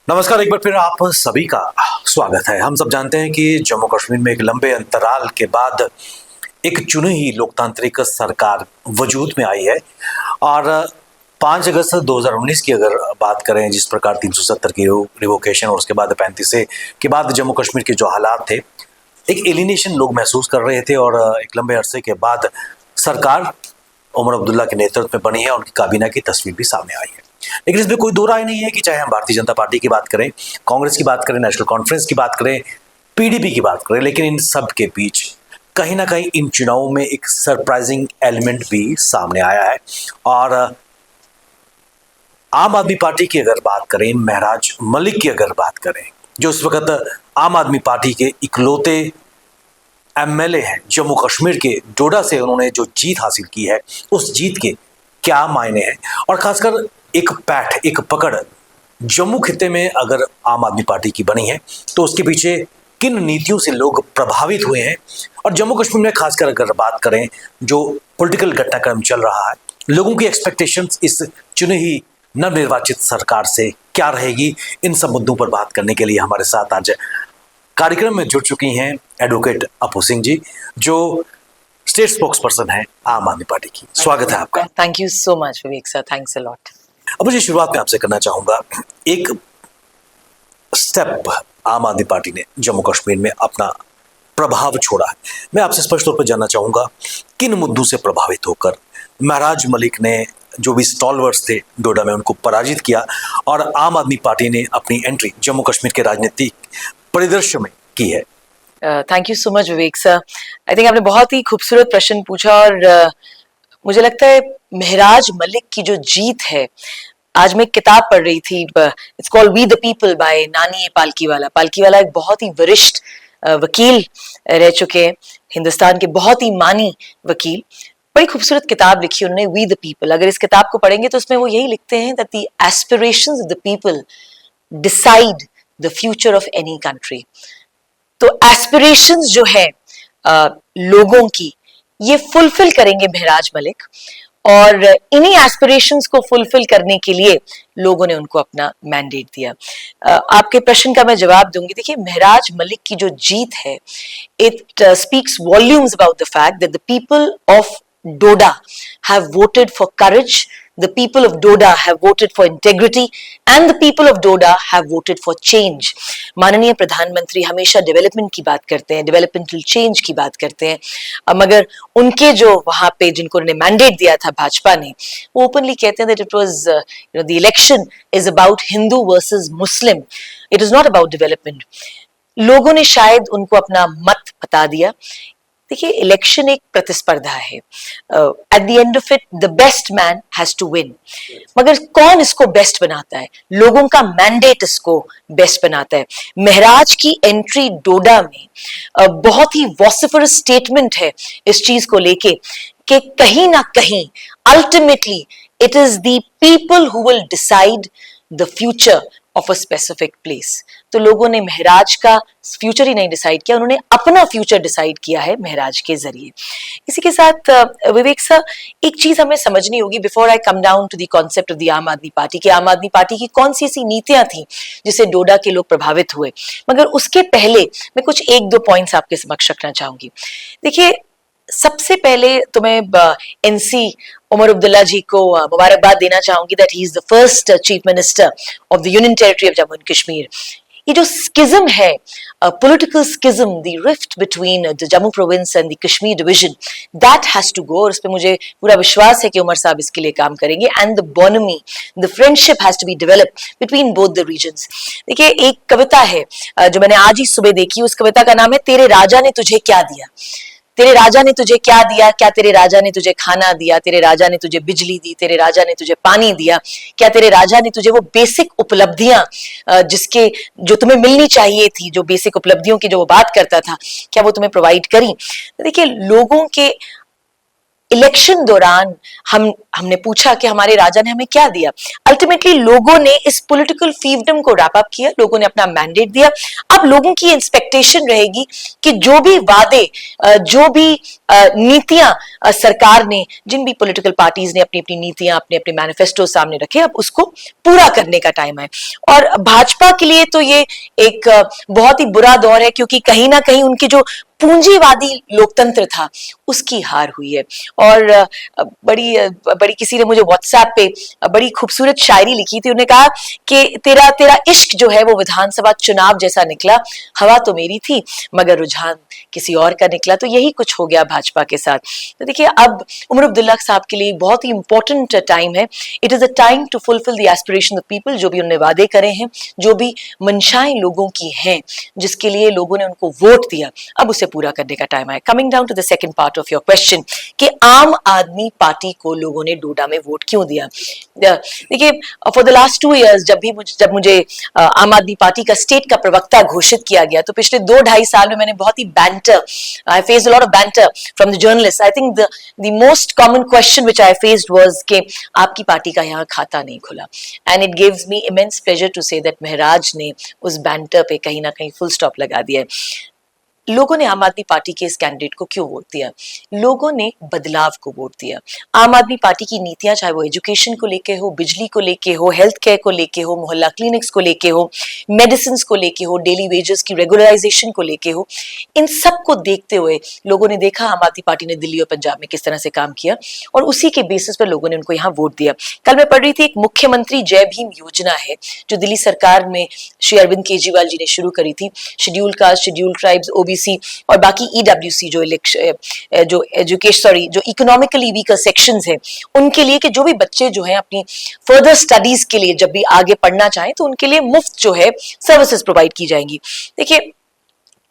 नमस्कार, एक बार फिर आप सभी का स्वागत है। हम सब जानते हैं कि जम्मू कश्मीर में एक लंबे अंतराल के बाद एक चुनी हुई लोकतांत्रिक सरकार वजूद में आई है और 5 अगस्त 2019 की अगर बात करें, जिस प्रकार 370 की रिवोकेशन और उसके बाद 35 से के बाद जम्मू कश्मीर के जो हालात थे, एक एलिनेशन लोग महसूस कर रहे थे और एक लंबे अरसे के बाद सरकार उमर अब्दुल्ला के नेतृत्व में बनी है। उनकी काबीना की तस्वीर भी सामने आई है। लेकिन इसमें कोई दो राय नहीं है कि चाहे हम भारतीय जनता पार्टी की बात करें, कांग्रेस की बात करें, नेशनल कॉन्फ्रेंस की बात करें, पीडीपी की बात करें, लेकिन इन सब के बीच कहीं ना कहीं इन चुनावों में एक सरप्राइजिंग एलिमेंट भी सामने आया है। और आम आदमी पार्टी की अगर बात करें, महराज मलिक की अगर बात करें, जो इस वक्त आम आदमी पार्टी के इकलौते एमएलए हैं जम्मू कश्मीर के डोडा से, उन्होंने जो जीत हासिल की है, उस जीत के क्या मायने हैं और खासकर एक पैठ, एक पकड़ जम्मू खित्ते में अगर आम आदमी पार्टी की बनी है तो उसके पीछे किन नीतियों से लोग प्रभावित हुए हैं। और जम्मू कश्मीर में खासकर अगर बात करें, जो पॉलिटिकल घटनाक्रम चल रहा है, लोगों की एक्सपेक्टेशंस इस चुनी हुई नवनिर्वाचित सरकार से क्या रहेगी, इन सब मुद्दों पर बात करने के लिए हमारे साथ आज कार्यक्रम में जुड़ चुकी हैं एडवोकेट अपू सिंह जी, जो स्टेट स्पोक्स पर्सन है आम आदमी पार्टी की। स्वागत है आपका। Thank you so much Vivek sir, thanks a lot. अब मुझे शुरुआत में आपसे करना चाहूंगा, एक स्टेप आम आदमी पार्टी ने जम्मू कश्मीर में अपना प्रभाव छोड़ा है। मैं आपसे स्पष्ट तौर पर जानना चाहूंगा, किन मुद्दों से प्रभावित होकर महराज मलिक ने, जो भी स्टॉलवर्स थे डोडा में, उनको पराजित किया और आम आदमी पार्टी ने अपनी एंट्री जम्मू कश्मीर के राजनीतिक परिदृश्य में की है। Thank you so much Vivek sir. I think आपने बहुत ही खूबसूरत प्रश्न पूछा और मुझे लगता है महराज मलिक की जो जीत है, आज मैं एक किताब पढ़ रही थी, it's called we the people by Nani Palkhivala. Palkhivala एक बहुत ही वरिष्ठ वकील रह चुके हैं, हिंदुस्तान के बहुत ही मानी वकील। बड़ी खूबसूरत किताब लिखी उन्होंने, वी द पीपल। अगर इस किताब को पढ़ेंगे तो उसमें वो यही लिखते हैं that the aspirations of the people decide the future of any country. तो एस्पिरेशंस जो है लोगों की, ये फुलफिल करेंगे महराज मलिक और इन्हीं एस्पिरेशंस को फुलफिल करने के लिए लोगों ने उनको अपना मैंडेट दिया। आपके प्रश्न का मैं जवाब दूंगी। देखिए, महराज मलिक की जो जीत है, it speaks volumes about the fact that the people of Doda have voted for courage, the people of Doda have voted for integrity, and the people of Doda have voted for change. माननीय प्रधानमंत्री हमेशा development की बात करते हैं, developmental change की बात करते हैं, मगर उनके जो वहां पे जिनको उन्होंने मैंडेट दिया था भाजपा ने, वो ओपनली कहते हैं that it was the election is about Hindu versus Muslim. It is not about development. लोगों ने शायद उनको अपना मत बता दिया। देखिए, इलेक्शन एक प्रतिस्पर्धा है। At the end of it the best man has to win. मगर कौन इसको बेस्ट बनाता है? लोगों का मैंडेट इसको बेस्ट बनाता है। महराज की एंट्री डोडा में बहुत ही वॉसिफरस स्टेटमेंट है इस चीज को लेके कि कहीं ना कहीं ultimately it is the people who will decide the future of a specific place. तो लोगों ने महराज का फ्यूचर ही नहीं डिसाइड किया, उन्होंने अपना फ्यूचर डिसाइड किया है महराज के जरिए। इसी के साथ विवेक सर, एक चीज हमें समझनी होगी before I come down to the concept of the Aam Aadmi party, कि आम आदमी पार्टी की कौन सी ऐसी नीतियां थी जिससे डोडा के लोग प्रभावित हुए। मगर उसके पहले मैं कुछ एक दो पॉइंट्स आपके समक्ष रखना चाहूंगी। देखिए, सबसे पहले तो मैं एनसी उमर अब्दुल्ला जी को मुबारकबाद देना चाहूंगी that he is the first chief minister of the union territory of Jammu and Kashmir. ये जो स्किज्म है, political schism, the rift between the Jammu province and the Kashmir division, that has to go. और इस पे मुझे पूरा विश्वास है कि उमर साहब इसके लिए काम करेंगे। And the bonhomie, the friendship has to be develop between both the regions. देखिए, एक कविता है जो मैंने आज ही सुबह देखी, उस कविता का नाम है तेरे राजा ने तुझे क्या दिया। तेरे राजा ने तुझे क्या दिया? क्या तेरे राजा ने तुझे खाना दिया? तेरे राजा ने तुझे बिजली दी? तेरे राजा ने तुझे पानी दिया? क्या तेरे राजा ने तुझे वो बेसिक उपलब्धियां जिसके जो तुम्हें मिलनी चाहिए थी, जो बेसिक उपलब्धियों की जो वो बात करता था, क्या वो तुम्हें प्रोवाइड करी? देखिए, लोगों के इलेक्शन दौरान हमने पूछा कि हमारे राजा ने हमें क्या दिया। अल्टीमेटली लोगों ने इस पॉलिटिकल फीवडम को रैप अप किया, लोगों ने अपना मैंडेट दिया। अब लोगों की एक्सपेक्टेशन रहेगी कि जो भी वादे, जो भी नीतियां सरकार ने, जिन भी पॉलिटिकल पार्टीज ने अपनी अपनी नीतियां, अपने अपने मैनिफेस्टो सामने रखे, अब उसको पूरा करने का टाइम है। और भाजपा के लिए तो ये एक बहुत ही बुरा दौर है, क्योंकि कहीं ना कहीं उनकी जो पूंजीवादी लोकतंत्र था उसकी हार हुई है। और बड़ी किसी ने मुझे व्हाट्सएप पे बड़ी खूबसूरत शायरी लिखी थी। उन्होंने कहा कि तेरा तेरा इश्क जो है वो विधानसभा चुनाव जैसा निकला, हवा तो मेरी थी मगर रुझान किसी और का निकला। तो यही कुछ हो गया भाजपा के साथ। तो देखिए, अब उमर अब्दुल्ला साहब के लिए बहुत ही इंपॉर्टेंट टाइम है। It is a time to fulfil the aspiration of people, जो भी उन्होंने वादे करे हैं, जो भी मंशाएं लोगों की हैं, जिसके लिए लोगों ने उनको वोट दिया, अब उसे पूरा करने का टाइम है। Coming down to the second part of your question कि आम आदमी पार्टी को लोगों ने डोडा में वोट क्यों दिया। देखिए, फॉर द लास्ट 2 years जब मुझे आम आदमी पार्टी का स्टेट का प्रवक्ता घोषित किया गया, तो पिछले 2-2.5 साल में मैंने बहुत ही banter, I faced a lot of banter from the journalist. I think the most common question which I faced was कि आपकी पार्टी का यहाँ खाता नहीं खुला। And it gives me immense pleasure to say that Mehraj ने उस बैंटर पे कहीं ना कहीं फुल स्टॉप लगा दिया है। लोगों ने आम आदमी पार्टी के इस कैंडिडेट को क्यों वोट दिया? लोगों ने बदलाव को वोट दिया। आम आदमी पार्टी की नीतियां, चाहे वो एजुकेशन को लेके हो, बिजली को लेके हो, हेल्थ केयर को लेके हो, मोहल्ला क्लिनिक्स को लेके हो, मेडिसिन को लेके हो, डेली वेजेस की रेगुलराइजेशन को लेके हो, इन सब को देखते हुए लोगों ने देखा आम आदमी पार्टी ने दिल्ली और पंजाब में किस तरह से काम किया, और उसी के बेसिस पर लोगों ने उनको यहाँ वोट दिया। कल मैं पढ़ रही थी, एक मुख्यमंत्री जय भीम योजना है जो दिल्ली सरकार में श्री अरविंद केजरीवाल जी ने शुरू करी थी। Schedule caste, schedule tribes, OBC और बाकी ईडब्ल्यूसी जो इकोनॉमिकली वीकर सेक्शंस हैं, उनके लिए कि जो भी बच्चे जो हैं अपनी फर्दर स्टडीज के लिए जब भी आगे पढ़ना चाहें तो उनके लिए मुफ्त जो है सर्विसेज प्रोवाइड की जाएंगी। देखिए,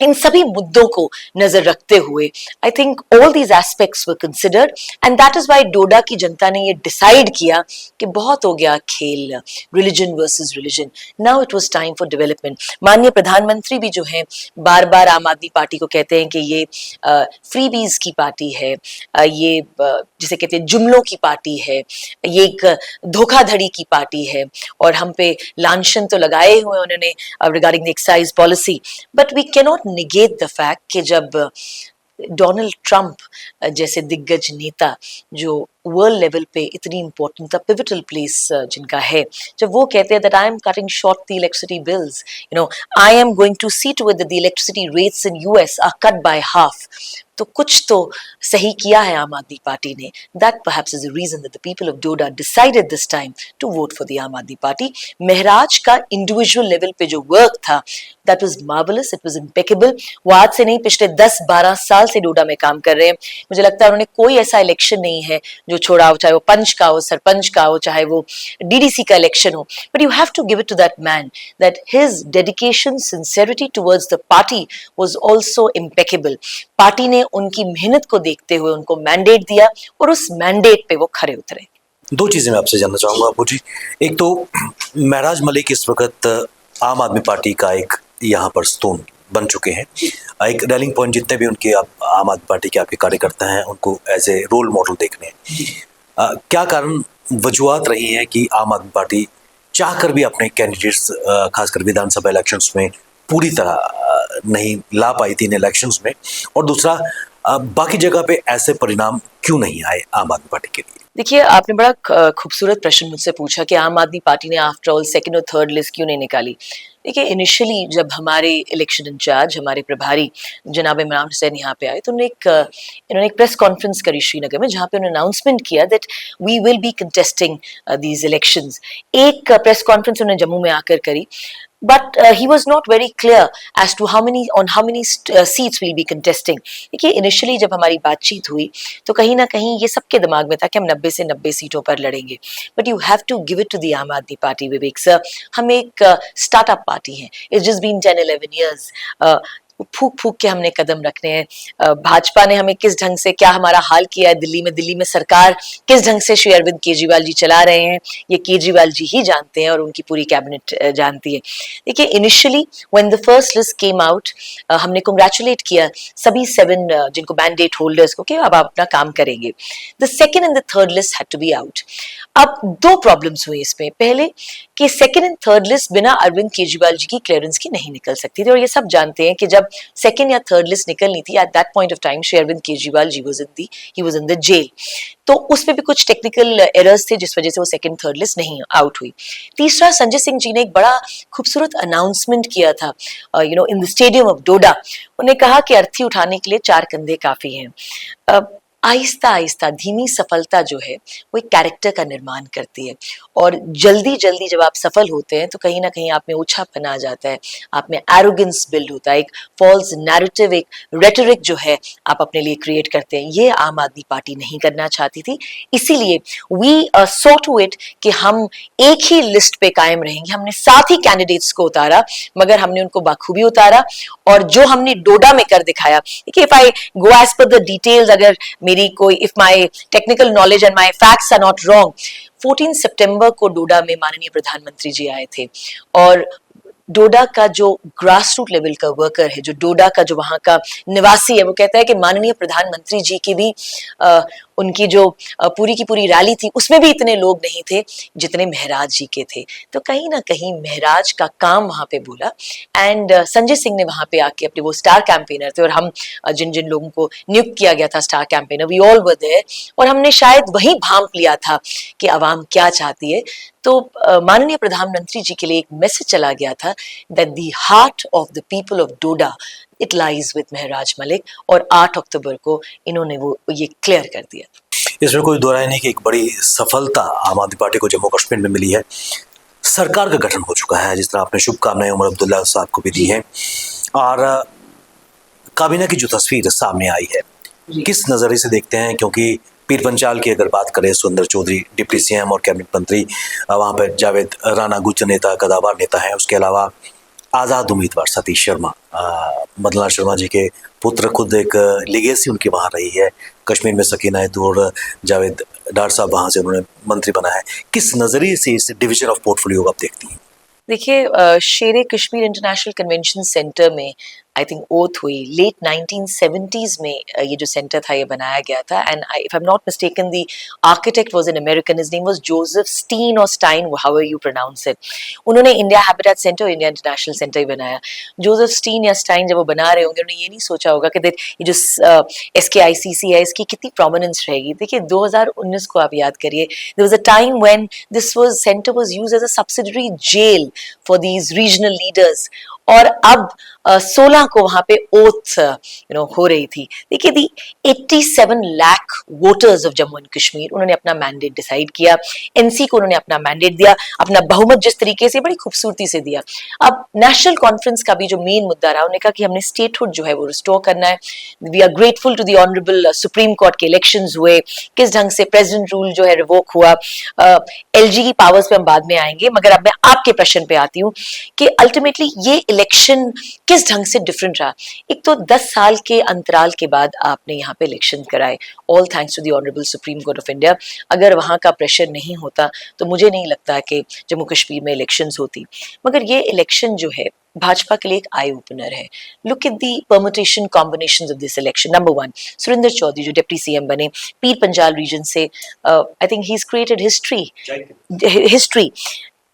इन सभी मुद्दों को नजर रखते हुए I think all these aspects were considered, and that is why Doda की जनता ने ये डिसाइड किया कि बहुत हो गया खेल religion versus religion, now it was time for development. माननीय प्रधानमंत्री भी जो हैं बार बार आम आदमी पार्टी को कहते हैं कि ये फ्रीबीज की पार्टी है, ये जिसे कहते हैं जुमलों की पार्टी है, ये एक धोखाधड़ी की पार्टी है, और हम पे लांछन तो लगाए हुए उन्होंने regarding the excise policy, but we can not negate the fact कि जब डोनाल्ड ट्रंप जैसे दिग्गज नेता जो वर्ल्ड लेवल पे इतनी इंपॉर्टेंट था, पिविटल प्लेस जिनका है, जब वो कहते हैं that I am cutting short the electricity bills, you know I am going to see to it that the electricity rates in US are cut by half, तो कुछ तो सही किया है आम आदमी पार्टी ने। That perhaps is the reason that the people of Doda decided this time to vote for the Aam Aadmi party. महराज का individual level पे जो वर्क था, that was marvellous, it was impeccable. वो आज से नहीं, पिछले 10-12 साल से डोडा में काम कर रहे हैं। मुझे लगता है उन्होंने कोई ऐसा इलेक्शन नहीं है जो छोड़ा हो, चाहे वो पंच का हो, सरपंच का हो, चाहे वो डीडीसी का इलेक्शन हो, but you have to give it to that man that his dedication, sincerity towards the party was also impeccable. Party ने उनकी मेहनत को देखते हुए उनको मैंडेट दिया और उस मैंडेट पे वो खरे उतरे। दो चीजें मैं आपसे जानना चाहूंगा अबू जी। एक तो महराज मलिक इस वक्त आम आदमी पार्टी का एक यहाँ पर स्तून बन चुके हैं, एक रैलिंग पॉइंट, जितने भी उनके आम आदमी पार्टी के आपके कार्यकर्ता हैं उनको एज ए रोल मॉडल देखने हैं। क्या कारण वजूहत रही है कि आम आदमी पार्टी चाहकर भी अपने कैंडिडेट्स खासकर विधानसभा इलेक्शंस में पूरी तरह नहीं ला पाई थी इन इलेक्शंस में, और दूसरा बाकी जगह पे ऐसे परिणाम क्यों नहीं आए आम आदमी पार्टी के लिए? देखिए, आपने बड़ा खूबसूरत प्रश्न मुझसे पूछा कि आम आदमी पार्टी ने आफ्टर ऑल सेकंड और थर्ड लिस्ट क्यों नहीं निकाली। देखिए, इनिशियली जब हमारे इलेक्शन इंचार्ज, हमारे प्रभारी जनाब इमरान हुसैन यहाँ पे आए, तो इन्होंने एक प्रेस कॉन्फ्रेंस करी श्रीनगर में, जहाँ पे उन्होंने अनाउंसमेंट किया that we will be contesting these elections. एक प्रेस कॉन्फ्रेंस उन्होंने जम्मू में आकर करी, but he was not very clear as to how many seats we'll be contesting. देखिए, इनिशियली जब हमारी बातचीत हुई तो कहीं ना कहीं ये सबके दिमाग में था कि हम 90 से 90 सीटों पर लड़ेंगे, but you have to give it to the Aam Aadmi Party. Vivek sir, हम एक स्टार्टअप पार्टी हैं, इट्स जस्ट बीन 10-11 years। वो फूक फूक के हमने कदम रखने हैं। भाजपा ने हमें किस ढंग से क्या हमारा हाल किया है दिल्ली में सरकार किस ढंग से श्री अरविंद केजरीवाल जी चला रहे हैं, ये केजरीवाल जी ही जानते हैं और उनकी पूरी कैबिनेट जानती है। देखिए, initially when the first list came out, हमने कांग्रेचुलेट किया सभी 7 जिनको मैंडेट होल्डर्स को कि अब आप अपना काम करेंगे। The second and the third list had to be out. अब 2 प्रॉब्लम्स हुई इसमें। पहले कि सेकंड एंड थर्ड लिस्ट बिना अरविंद केजरीवाल जी की क्लियरेंस की नहीं निकल सकती थी, और ये सब जानते हैं कि जब सेकंड या थर्ड लिस्ट निकलनी थी, at that point of time Shri Arvind Kejriwal ji ही वाज इन द जेल। तो उसमें भी कुछ टेक्निकल एरर्स थे जिस वजह से वो सेकंड थर्ड लिस्ट नहीं आउट हुई। तीसरा, संजय सिंह जी ने एक बड़ा खूबसूरत अनाउंसमेंट किया था इन द स्टेडियम ऑफ डोडा। उन्हें कहा कि अर्थी उठाने के लिए 4 कंधे काफी हैं। आहिस्ता आहिस्ता धीमी सफलता जो है वो एक कैरेक्टर का निर्माण करती है, और जल्दी जल्दी जब आप सफल होते हैं तो कहीं ना कहीं आप में ओछापन आ जाता है, आप में एरोगेंस बिल्ड होता है, एक फॉल्स नैरेटिव, एक रेटोरिक जो है आप अपने लिए क्रिएट करते हैं। ये आम आदमी पार्टी नहीं करना चाहती थी, इसीलिए वी सॉ टू इट कि हम एक ही लिस्ट पे कायम रहेंगे। हमने 7 ही कैंडिडेट्स को उतारा, मगर हमने उनको बाखूबी उतारा, और जो हमने डोडा में कर दिखाया, देखिए, if I go as per the details, अगर मेरी कोई if my technical knowledge and my facts are not wrong, 14 सितंबर को डोडा में माननीय प्रधानमंत्री जी आए थे, और डोडा का जो ग्रास रूट लेवल का वर्कर है, जो डोडा का जो वहां का निवासी है, वो कहता है कि माननीय प्रधानमंत्री जी की भी उनकी जो पूरी की पूरी रैली थी उसमें भी इतने लोग नहीं थे जितने महराज जी के थे। तो कहीं ना कहीं महराज का काम वहां पे बोला, एंड संजय सिंह ने वहां पे आके अपने, वो स्टार कैंपेनर थे, और हम जिन जिन लोगों को नियुक्त किया गया था star campaigner, we all were there, और हमने शायद वही भांप लिया था कि आवाम क्या चाहती है। तो माननीय प्रधानमंत्री जी के लिए एक मैसेज चला गया था that the heart of the people of Doda it lies with Mehraj Malik, और 8 अक्टूबर को इन्होंने वो ये क्लियर कर दिया। इसमें कोई दो राय नहीं कि एक बड़ी सफलता आम आदमी पार्टी को जम्मू कश्मीर में मिली है। सरकार का गठन हो चुका है, जिस तरह आपने शुभकामनाएं उमर अब्दुल्ला साहब को भी दी हैं, और काबीना की जो तस्वीर सामने आई है किस नज़रिए से देखते हैं? क्योंकि पीर पंचाल की अगर बात करें, सुंदर चौधरी डिप्टी सीएम और कैबिनेट मंत्री, वहाँ पर जावेद राणा गुज्जर नेता, कदावर नेता है, उसके अलावा आज़ाद उम्मीदवार सतीश शर्मा, मदनलाल शर्मा जी के पुत्र, खुद एक लिगेसी उनकी वहाँ रही है कश्मीर में, सकीना हैदू और जावेद डार साहब वहाँ से उन्होंने मंत्री बना है। किस नज़रिए से इस डिवीजन ऑफ पोर्टफोलियो को आप देखती हैं? देखिए, शेरे कश्मीर इंटरनेशनल कन्वेंशन सेंटर में आई थिंक ओथ हुई लेट 1970s में। ये जो सेंटर था ये बनाया गया था, and if I am not mistaken the architect was an American, his name was Joseph Stein और Stein, how you pronounce it. उन्होंने India habitat centre, India international centre ही बनाया। जोसेफ स्टीन या स्टाइन जब वो बना रहे होंगे, उन्होंने ये नहीं सोचा होगा कि ये जो SKICC है इसकी कितनी प्रोमिनेंस रहेगी। देखिए, 2019 को आप याद करिए, there was a time when this was centre was used as a subsidiary jail for these regional leaders, और अब 16 को वहां पे ओथ हो रही थी। देखिए, दी 87 lakh voters of Jammu and Kashmir, उन्होंने अपना मैंडेट डिसाइड किया, NC को उन्होंने अपना मैंडेट दिया, अपना बहुमत जिस तरीके से बड़ी खूबसूरती से दिया। अब नेशनल कॉन्फ्रेंस का भी जो मेन मुद्दा रहा, उन्होंने कहा कि हमने स्टेटहुड जो है वो रिस्टोर करना है। We are grateful to the honourable supreme court के इलेक्शंस हुए, किस ढंग से प्रेसिडेंट रूल जो है रिवोक हुआ। LG की पावर्स पे हम बाद में आएंगे, मगर अब मैं आपके प्रश्न पे आती हूँ कि अल्टीमेटली ये इलेक्शन किस ढंग से डिफरेंट रहा। एक तो 10 साल के अंतराल के बाद आपने यहाँ पे इलेक्शन कराए, all thanks to the honourable supreme court of India. अगर वहाँ का प्रेशर नहीं होता तो मुझे नहीं लगता कि जम्मू कश्मीर में इलेक्शंस होती। मगर ये इलेक्शन जो है भाजपा के लिए एक आई ओपनर है। Look at the permutation combinations of this election. Number 1, Surendra Chaudhary जो डिप्टी सीएम बने पीर पंजाल रीजन से, I think he is created history.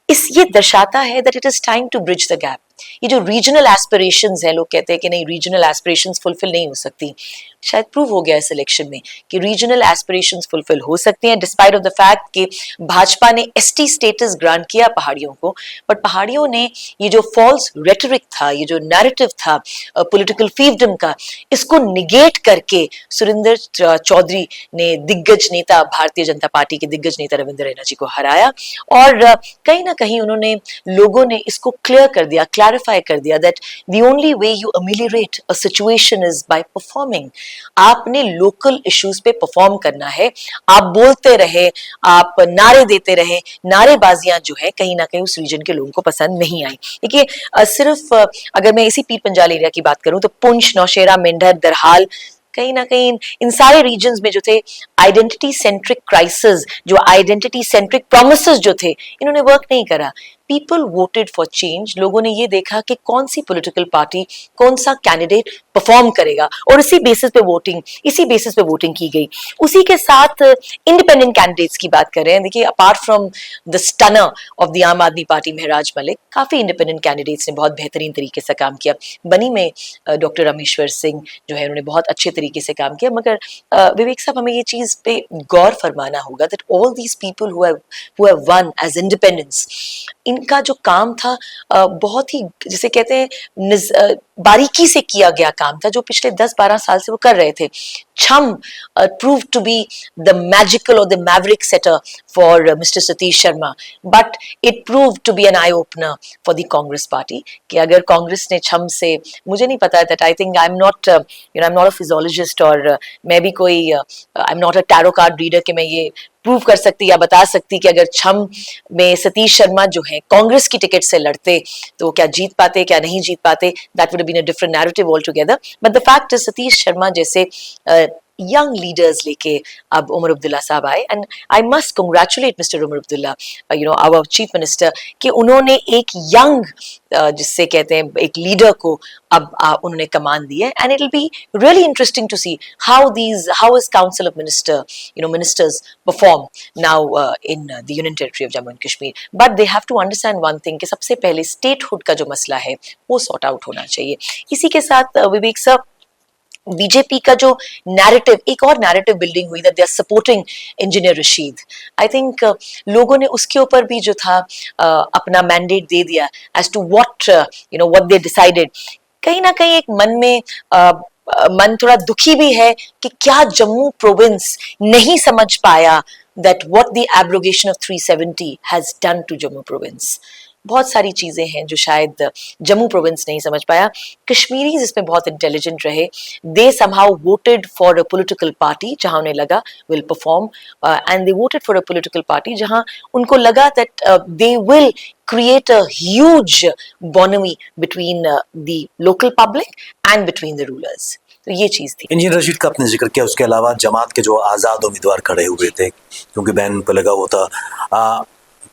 ये दर्शाता है that it is time to bridge the gap. ये जो रीजनल एस्पिरेशंस है, लोग कहते हैं कि नहीं रीजनल एस्पिरेशंस फुलफिल नहीं हो सकती, शायद प्रूव हो गया इस इलेक्शन में कि रीजनल एस्पिरेशंस फुलफिल हो सकती हैं, डिस्पाइट ऑफ द फैक्ट कि भाजपा ने ST स्टेटस ग्रांट किया पहाड़ियों को, बट पहाड़ियों ने ये जो फॉल्स रेटोरिक था, ये जो नैरेटिव था पॉलिटिकल फील्डम का, इसको निगेट करके सुरेंद्र चौधरी ने दिग्गज नेता, भारतीय जनता पार्टी के दिग्गज नेता रविंद्र रैना जी को हराया, और कहीं ना कहीं उन्होंने, लोगों ने इसको क्लियर कर दिया, क्लैरिफाई कर दिया that the only way you ameliorate a situation is by performing. आपने लोकल इश्यूज पे परफॉर्म करना है। आप बोलते रहे, आप नारे देते रहे, नारेबाजियां जो है कहीं ना कहीं उस रीजन के लोगों को पसंद नहीं आई। देखिए सिर्फ अगर मैं इसी पीर पंजाल एरिया की बात करूं तो पुंछ, नौशेरा, मेंढर, दरहाल, कहीं ना कहीं इन सारे रीजन्स में जो थे आइडेंटिटी सेंट्रिक क्राइसिस, जो आइडेंटिटी सेंट्रिक प्रोमिसेस जो थे, इन्होंने वर्क नहीं करा। People voted for change. लोगों ने ये देखा कि कौन सी पॉलिटिकल पार्टी, कौन सा कैंडिडेट परफॉर्म करेगा, और इसी बेसिस पे वोटिंग की गई। उसी के साथ इंडिपेंडेंट कैंडिडेट्स की बात कर रहे हैं। देखिए apart from the stunner of the Aam Aadmi party महराज मलिक, काफी इंडिपेंडेंट कैंडिडेट्स ने बहुत बेहतरीन तरीके से काम किया। बनी में डॉक्टर रामेश्वर सिंह जो है उन्होंने बहुत अच्छे तरीके से काम किया। मगर विवेक साहब, हमें ये चीज पे गौर फरमाना होगा that all these people who have won as independence, इनका जो काम था बहुत ही, जिसे कहते हैं, बारीकी से किया गया काम था, जो पिछले 10-12 साल से वो कर रहे थे। छम proved to be the magical or the maverick setter for Mr. Satish Sharma, but it proved to be an eye opener for the Congress party कि अगर कांग्रेस ने छम से, मुझे नहीं पता that I think I'm not I'm not a physiologist, और मैं भी कोई I'm not a tarot card reader कि मैं ये प्रूव कर सकती या बता सकती कि अगर छम में सतीश शर्मा जो है कांग्रेस की टिकट से लड़ते तो क्या जीत पाते, क्या नहीं जीत पाते। That would have been a different narrative all together. But the fact is Satish Sharma जैसे यंग लीडर्स लेके अब उमर अब्दुल्ला साहब आए, and I must congratulate mister Omar Abdullah, our chief minister, कि उन्होंने एक यंग जिससे कहते हैं एक लीडर को अब उन्होंने कमान दी है। And it will be really interesting to see how is council of ministers perform now in the union territory of Jammu and Kashmir. But they have to understand one thing कि सबसे पहले स्टेटहुड का जो मसला है वो सॉर्ट आउट होना चाहिए। इसी के साथ विवेक साहब, बीजेपी का जो नैरेटिव, एक और नैरेटिव बिल्डिंग हुई that they are supporting engineer Rashid, I think लोगों ने उसके ऊपर भी जो था अपना मैंडेट दे दिया as to what they decided. कहीं ना कहीं एक मन में मन थोड़ा दुखी भी है कि क्या जम्मू प्रोविंस नहीं समझ पाया that what the abrogation of 370 has done to Jammu province. बहुत सारी चीजें हैं जो शायद जम्मू प्रोविंस नहीं समझ पाया। कश्मीरीज इसमें बहुत इंटेलिजेंट रहे। दे somehow voted for a political party जहां उन्हें लगा will perform, and they voted for a political party जहां उनको लगा that they will create a huge bonhomie between the local public and between the rulers. तो ये चीज थी। इंजीनियर रशीद का आपने जिक्र किया, उसके अलावा जमात के जो आज़ाद उम्मीदवार खड़े हुए थे, क्योंकि बैन पर लगा हुआ था,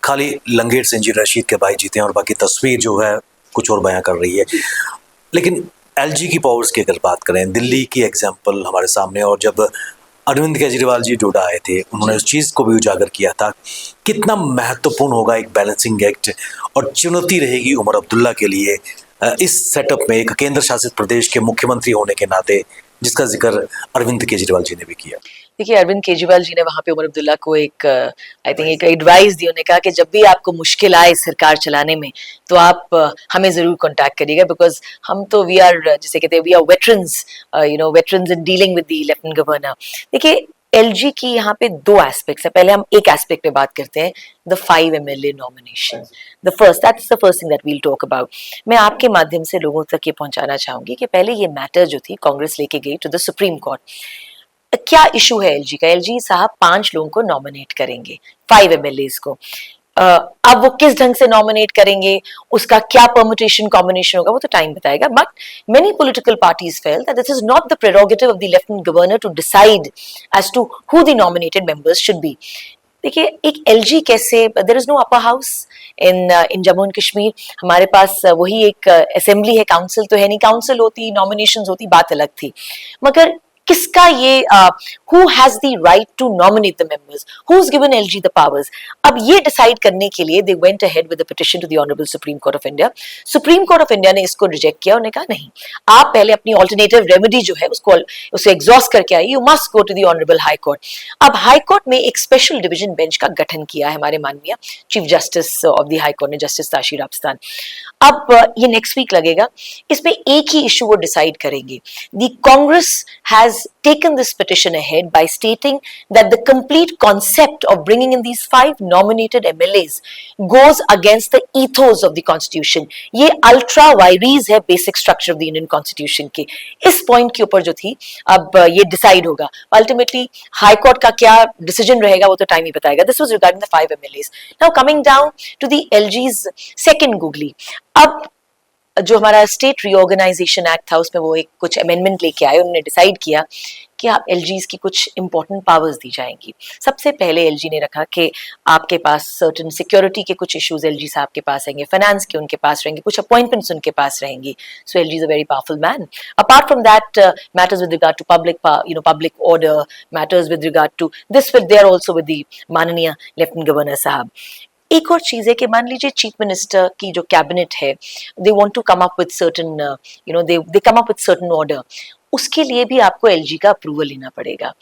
खाली लंगेट से इंजीनियर रशीद के भाई जीते हैं और बाकी तस्वीर जो है कुछ और बयां कर रही है। लेकिन एलजी की पावर्स की अगर बात करें, दिल्ली की एग्जाम्पल हमारे सामने, और जब अरविंद केजरीवाल जी डोडा आए थे उन्होंने उस चीज़ को भी उजागर किया था। कितना महत्वपूर्ण होगा एक बैलेंसिंग एक्ट, और चुनौती रहेगी उमर अब्दुल्ला के लिए इस सेटअप में एक केंद्र शासित प्रदेश के मुख्यमंत्री होने के नाते, जिसका जिक्र अरविंद केजरीवाल जी ने भी किया। देखिए अरविंद केजरीवाल जी ने वहां पे उमर अब्दुल्ला को एक आई थिंक एक एडवाइस दी। उन्होंने कहा कि जब भी आपको मुश्किल आए सरकार चलाने में तो आप हमें जरूर कांटेक्ट करिएगा, बिकॉज हम तो वी आर, जिसे कहते हैं, we are veterans veterans in dealing with the lieutenant governor. देखिए एलजी की यहाँ पे दो एस्पेक्ट्स है। पहले हम एक एस्पेक्ट पे बात करते हैं, the 5 MLA nomination. That's the first thing that we'll talk about. मैं आपके माध्यम से लोगों तक ये पहुंचाना चाहूंगी कि पहले ये मैटर जो थी कांग्रेस लेके गई टू द सुप्रीम कोर्ट। क्या इशू है एलजी का? एलजी साहब 5 लोगों को नॉमिनेट करेंगे, 5 MLAs को। अब वो किस ढंग से नॉमिनेट करेंगे, उसका क्या परमुटेशन कॉम्बिनेशन होगा, वो तो टाइम बताएगा। But many political parties felt that this is not the prerogative of the lieutenant governor to decide as to who the nominated members should be. देखिए एक एलजी कैसे, there is no upper house in Jammu and Kashmir. हमारे पास वही एक assembly है, council तो है नहीं। काउंसिल होती, नॉमिनेशंस होती, बात अलग थी। मगर किसका ये who has the right to nominate the members, who's given LG the powers? अब ये डिसाइड करने के लिए they went ahead with a petition to the Honorable Supreme Court of India. Supreme Court of India ने इसको reject किया। उन्होंने कहा नहीं, आप पहले अपनी ऑल्टरनेटिव रेमेडी जो है उसे एग्जॉस्ट करके आइए, you must go to the honourable high court. अब हाई कोर्ट में एक स्पेशल डिवीजन बेंच का गठन किया है हमारे माननीय chief justice of the high court ने, जस्टिस ताशीर आफस्तान। अब ये नेक्स्ट वीक लगेगा। इसमें एक ही इशू वो डिसाइड करेंगे। The Congress has taken this petition ahead by stating that the complete concept of bringing in these 5 nominated MLAs goes against the ethos of the Constitution. ये ultra वायरीज है basic structure of the Indian constitution के. इस point के ऊपर जो थी अब ये डिसाइड होगा. अल्टीमेटली हाई कोर्ट का क्या डिसीजन रहेगा वो तो टाइम ही बताएगा. This was regarding the 5 MLAs. Now coming down to the LG's second googly. अब जो हमारा स्टेट रीऑर्गेनाइजेशन एक्ट था उसमें वो एक कुछ अमेंडमेंट लेके आए. उन्होंने डिसाइड किया कि आप एलजीज की कुछ इंपॉर्टेंट पावर्स दी जाएंगी. सबसे पहले एलजी ने रखा कि आपके पास सर्टेन सिक्योरिटी के कुछ इश्यूज एलजी साहब के पास रहेंगे, फाइनेंस के उनके पास रहेंगे, कुछ अपॉइंटमेंट्स उनके पास रहेंगी. So LG is a very powerful man. Apart from that matters with regard to public order, matters with regard to this with there also with the माननीय लेफ्टिनेंट गवर्नर साहब. एक और चीज है कि मान लीजिए चीफ मिनिस्टर की जो कैबिनेट है, they want to come up with certain they come up with certain order. उसके लिए भी आपको एलजी का अप्रूवल लेना पड़ेगा.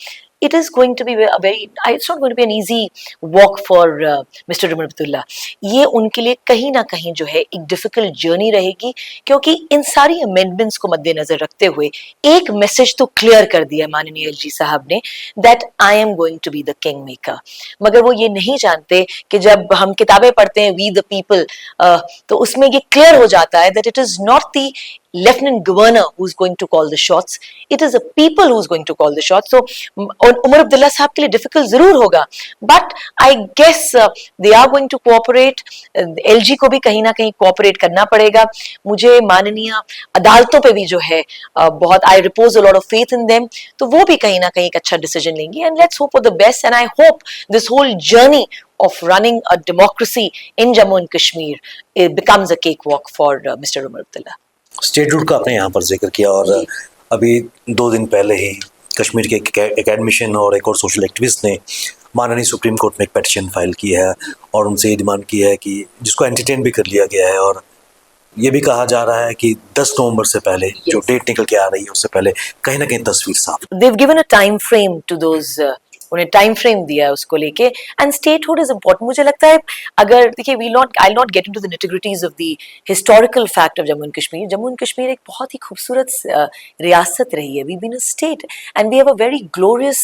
It is going to be it's not going to be an easy walk for Mr. Umar Abdullah. ये उनके लिए कहीं ना कहीं जो है एक डिफिकल्ट जर्नी रहेगी, क्योंकि इन सारी अमेंडमेंट्स को मद्देनजर रखते हुए एक मैसेज तो क्लियर कर दिया माननीय एलजी साहब ने, that I am going to be the kingmaker. मगर वो ये नहीं जानते कि जब हम किताबें पढ़ते हैं वी द पीपल, तो उसमें ये क्लियर हो जाता है that it is not the Lieutenant Governor who's going to call the shots. It is the people who's going to call the shots. So Umar Abdullah साहब के लिए difficult जरूर होगा, but I guess they are going to cooperate. LG को भी कहीं ना कहीं cooperate करना पड़ेगा. मुझे माननीय अदालतों पे भी जो है बहुत I repose a lot of faith in them. तो वो भी कहीं ना कहीं एक अच्छा decision लेंगी. And let's hope for the best. And I hope this whole journey of running a democracy in Jammu and Kashmir it becomes a cakewalk for Mr. Umar Abdullah. Statehood का आपने यहाँ पर जिक्र किया, और अभी 2 दिन पहले ही कश्मीर के एक एकेडमिशियन और एक और सोशल एक्टिविस्ट ने माननीय सुप्रीम कोर्ट में एक पेटिशन फाइल की है और उनसे ये डिमांड की है कि जिसको एंटरटेन भी कर लिया गया है, और ये भी कहा जा रहा है कि 10 नवंबर से पहले जो डेट निकल के आ रही है उससे पहले कहीं ना कहीं तस्वीर साफ. They've given a time frame to those उन्हें टाइम फ्रेम दिया है उसको लेके. And statehood is important. मुझे लगता है अगर देखिए I not get into the nitty-gritties of the historical fact of Jammu and Kashmir. Jammu and Kashmir एक बहुत ही खूबसूरत रियासत रही है. We been a state and we have a very glorious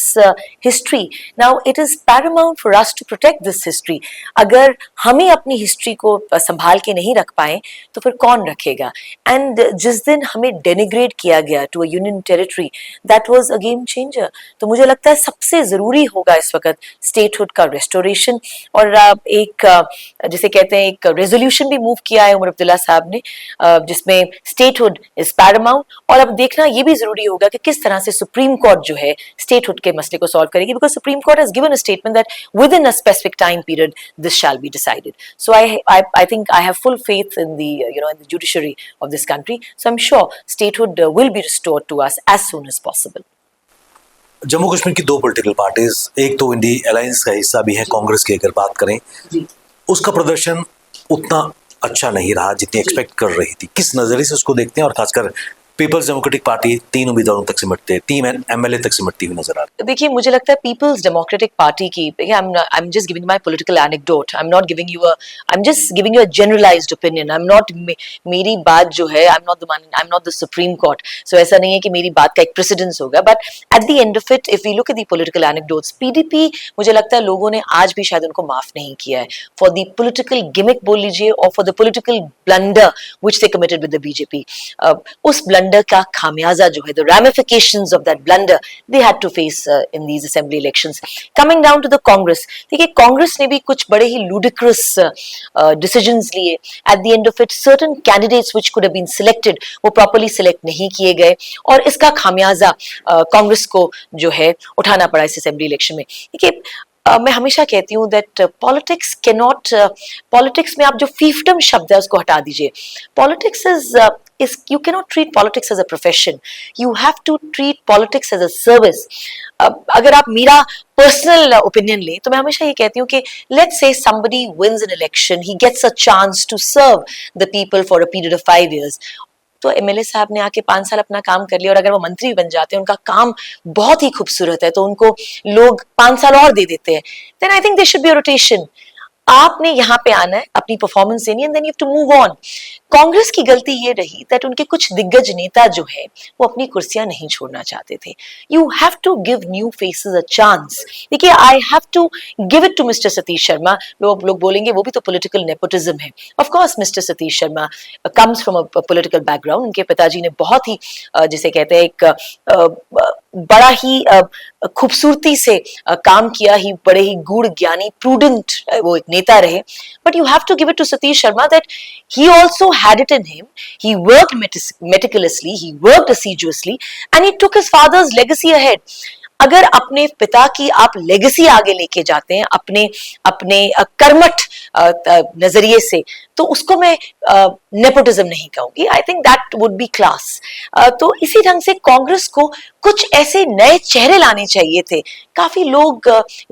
history. Now it is paramount for us to protect this history. अगर हमें अपनी हिस्ट्री को संभाल के नहीं रख पाए तो फिर कौन रखेगा. एंड जिस दिन हमें डेनिग्रेट किया गया to a union territory, that was a game changer. तो मुझे लगता है सबसे जरूरी होगा इस वक्त स्टेटहुड का रेस्टोरेशन. और एक जिसे कहते हैं एक रेजोल्यूशन भी मूव किया है उमर अब्दुल्ला साहब ने, जिसमें स्टेटहुड इज पैरामाउंट. और अब देखना ये भी जरूरी होगा कि किस तरह से सुप्रीम कोर्ट जो है स्टेटहुड के मसले को सॉल्व करेगी, because supreme court has given a statement that within a specific time period this shall be decided. So I think I have full faith in the judiciary of this country. So I am sure statehood will be restored to us as soon as possible. Jammu Kashmir की 2 political parties, एक तो INDI alliance का हिस्सा भी है कांग्रेस की अगर बात करें, उसका प्रदर्शन उतना अच्छा नहीं रहा जितनी एक्सपेक्ट कर रही थी. किस नजरिए से उसको देखते हैं, और खासकर पीपल्स डेमोक्रेटिक पार्टी 3 उम्मीदवारों तक सिमटते, 3 एमएलए तक सिमटती हुई नजर आ रही. देखिए मुझे लगता है पीपल्स डेमोक्रेटिक पार्टी की, I am just giving my political anecdote. I am just giving you a generalized opinion. I am not, मेरी बात जो है I am not the Supreme Court. So ऐसा नहीं है कि मेरी बात का एक प्रेसिडेंस होगा, but at the end of it if we look at the political anecdotes, PDP मुझे लगता है लोगों ने आज भी शायद उनको माफ नहीं किया है फॉर द पॉलिटिकल गिमिक बोल लीजिए, और for the political blunder which they committed with the BJP. उस ब्लंडर का खामियाजा जो है, the ramifications of that blunder they had to face in these assembly elections. Coming down to the Congress, देखिए कांग्रेस ने भी कुछ बड़े ही ludicrous decisions लिए. At the end of it, certain candidates which could have been selected वो properly select नहीं किए गए, और इसका खामियाजा कांग्रेस को जो है उठाना पड़ा इस assembly election में. देखिए मैं हमेशा कहती हूँ दैट पॉलिटिक्स कैनॉट, पॉलिटिक्स में आप जो फीफडम शब्द है उसको हटा दीजिए. Politics is you cannot treat politics as a profession. You have to treat politics as a service. अगर आप मेरा पर्सनल ओपिनियन लें तो मैं हमेशा ये कहती हूँ कि let's say somebody wins an election, he gets a chance to serve the people for a period of 5 years. तो एमएलए साहब ने आके 5 साल अपना काम कर लिया, और अगर वो मंत्री बन जाते हैं, उनका काम बहुत ही खूबसूरत है, तो उनको लोग 5 साल और दे देते हैं, then I think there should be a rotation. आपने यहाँ पे आना है, अपनी परफॉर्मेंस देनी है, and then you have to move on. Congress की गलती ये रही दैट उनके कुछ दिग्गज नेता जो है वो अपनी कुर्सियां नहीं छोड़ना चाहते थे। You have to give new faces a chance. देखिए, I have to give it to mister Satish Sharma. लोग बोलेंगे वो भी तो पॉलिटिकल नेपोटिज्म है। Of course mister Satish Sharma comes from a political background. उनके पिताजी ने बहुत ही जिसे कहते हैं एक बड़ा ही खूबसूरती से काम किया ही, बड़े ही गूढ़ ज्ञानी प्रूडेंट वो एक नेता रहे। But you have to give it to Satish Sharma that he also had it in him. He worked meticulously, he worked assiduously, and he took his father's legacy ahead. अगर अपने पिता की आप लेगेसी आगे लेके जाते हैं अपने अपने कर्मठ नजरिए से, तो उसको मैं नेपोटिज्म नहीं कहूंगी। I think that would be class. तो इसी ढंग से कांग्रेस को कुछ ऐसे नए चेहरे लाने चाहिए थे। काफी लोग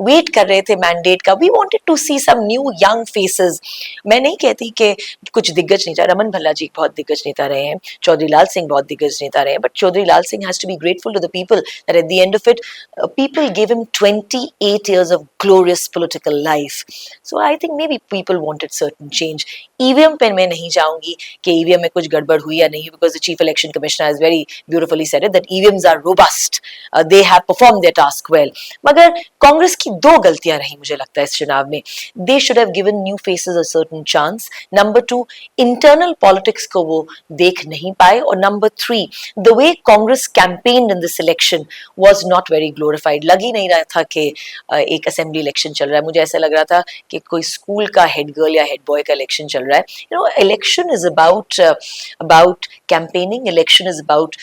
वेट कर रहे थे मैंडेट का। We wanted to see some new young faces. मैं नहीं कहती कि कुछ दिग्गज नेता, रमन भल्ला जी बहुत दिग्गज नेता रहे हैं, चौधरी लाल सिंह बहुत दिग्गज नेता रहे हैं, but Chaudhary Lal Singh has to be grateful to the people that at the end of it people gave him 28 years of glorious political life. So I think maybe people wanted certain change. EVM पे मैं नहीं जाऊंगी कि EVM में कुछ गड़बड़ हुई या नहीं, because the chief election commissioner has very beautifully said it that EVMs are robust. They have performed their task well. मगर कांग्रेस की दो गलतियां रही मुझे लगता है इस चुनाव में. They should have given new faces a certain chance. Number 2, internal politics को वो देख नहीं पाए. और number 3, the way Congress campaigned in this election was not very glorified. लग ही नहीं रहा था कि एक असेंबली इलेक्शन चल रहा है. मुझे ऐसा लग रहा था कि कोई स्कूल का हेड गर्ल या हेड बॉय का इलेक्शन चल रहा है. You know, election is about campaigning. Election is about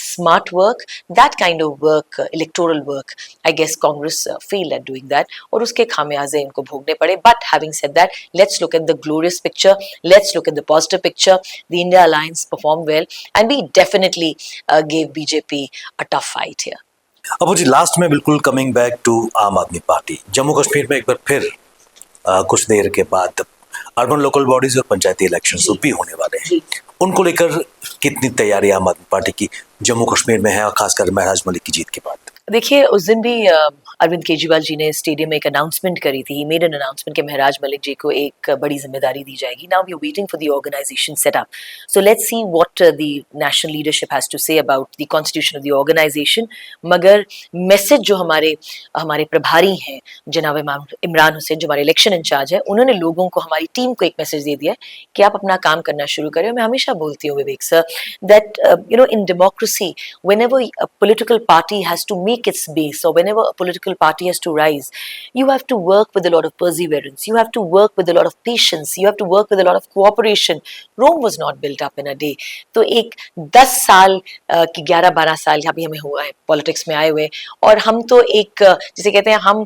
smart work. That kind of work, electoral work. I guess Congress failed at doing that. और उसके खामियाजे इनको भोगने पड़े. But having said that, let's look at the glorious picture. Let's look at the positive picture. The India Alliance performed well, and we definitely gave BJP a tough fight here. Abu ji, last में बिल्कुल coming back to आम Aadmi party, Jammu Kashmir में एक बार फिर कुछ देर के बाद urban local bodies और पंचायती इलेक्शंस भी होने वाले हैं. उनको लेकर कितनी तैयारी आम आदमी पार्टी की जम्मू कश्मीर में है, और खासकर महराज मलिक की जीत के बाद? देखिए, उस दिन भी अरविंद केजरीवाल जी ने स्टेडियम में एक अनाउंसमेंट करी थी. ही मेड एन अनाउंसमेंट कि महराज मलिक जी को एक बड़ी जिम्मेदारी दी जाएगी. Now we are waiting for the organisation setup. So let's see what the national leadership has to say about the constitution of the organisation. मगर मैसेज जो हमारे प्रभारी हैं जनाब इमरान हुसैन, जो हमारे इलेक्शन इंचार्ज है, उन्होंने लोगों को, हमारी टीम को एक मैसेज दे दिया है कि आप अपना काम करना शुरू करें. मैं हमेशा बोलती हूँ Vivek sir that you know, in democracy whenever a political party has to make its base, or whenever a political party has to rise, you have to work with a lot of perseverance, you have to work with a lot of patience, you have to work with a lot of cooperation. Rome was not built up in a day. तो एक 10 साल की 11-12 साल अभी हमें हुआ है politics में आए हुए, और हम तो एक जिसे कहते हैं, हम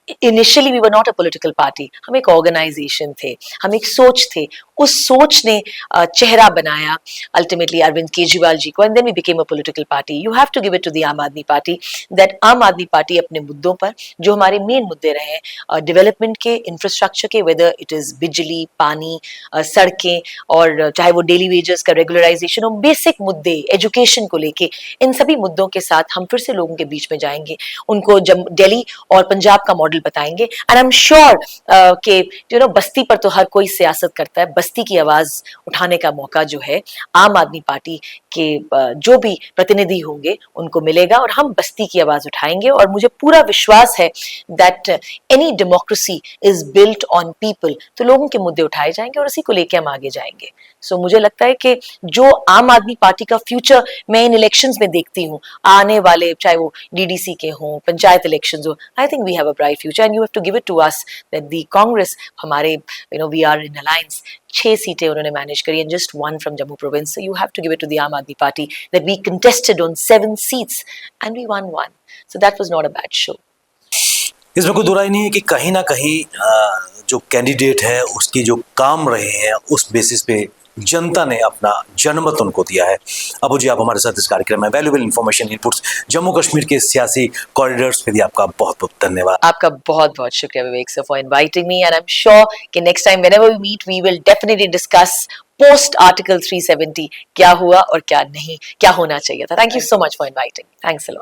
initially we were not a political party. हम एक ऑर्गेनाइजेशन थे, हम एक सोच थे. उस सोच ने चेहरा बनाया अल्टीमेटली अरविंद केजरीवाल जी को, and then we became a political party. You have to give it to the Aam Aadmi Party that आम आदमी पार्टी अपने मुद्दों पर, जो हमारे मेन मुद्दे रहे डेवलपमेंट के, इंफ्रास्ट्रक्चर के, वेदर इट इज बिजली, पानी, सड़कें, और चाहे वो डेली वेजेस का रेगुलराइजेशन और बेसिक मुद्दे एजुकेशन को लेके, इन सभी मुद्दों के साथ हम फिर से लोगों के बीच में जाएंगे. उनको दिल्ली और पंजाब का मॉडल बताएंगे. एंड आई एम श्योर कि यू नो, बस्ती पर तो हर कोई सियासत करता है. बस्ती की आवाज उठाने का मौका जो है आम आदमी पार्टी के जो भी प्रतिनिधि होंगे उनको मिलेगा, और हम बस्ती की आवाज उठाएंगे. और मुझे पूरा विश्वास है that any democracy is built on people. तो लोगों के मुद्दे उठाए जाएंगे और उसी को लेके हम आगे जाएंगे. सो मुझे लगता है कि जो आम आदमी पार्टी का फ्यूचर मैं इन इलेक्शंस में देखती हूँ, आने वाले चाहे वो डीडीसी के हों, पंचायत इलेक्शंस हो, I think we have a bright future, and you have to give it to us that the Congress, हमारे you know, we are in alliance, 6 सीटें उन्होंने मैनेज करी, and just 1 from Jammu province. So you have to give it to the Aam Aadmi Party that we contested on 7 seats and we won 1. So that was not a bad show. इसमें कोई दुराई नहीं है कि कहीं ना कहीं जो कैंडिडेट है उसकी जो काम रहे हैं उस बेसिस पे जनता ने अपना जनमत उनको दिया है. अबू जी, आप हमारे साथ इस कार्यक्रम में valuable information inputs Jammu Kashmir के सियासी कॉरिडोर्स पे दिए, आपका बहुत बहुत धन्यवाद. आपका बहुत बहुत शुक्रिया Vivek sir for inviting me, and I am sure कि next time whenever we meet we will definitely discuss post article 370 क्या हुआ और क्या नहीं, क्या होना चाहिए था. Thank you so much for inviting. Thanks a lot.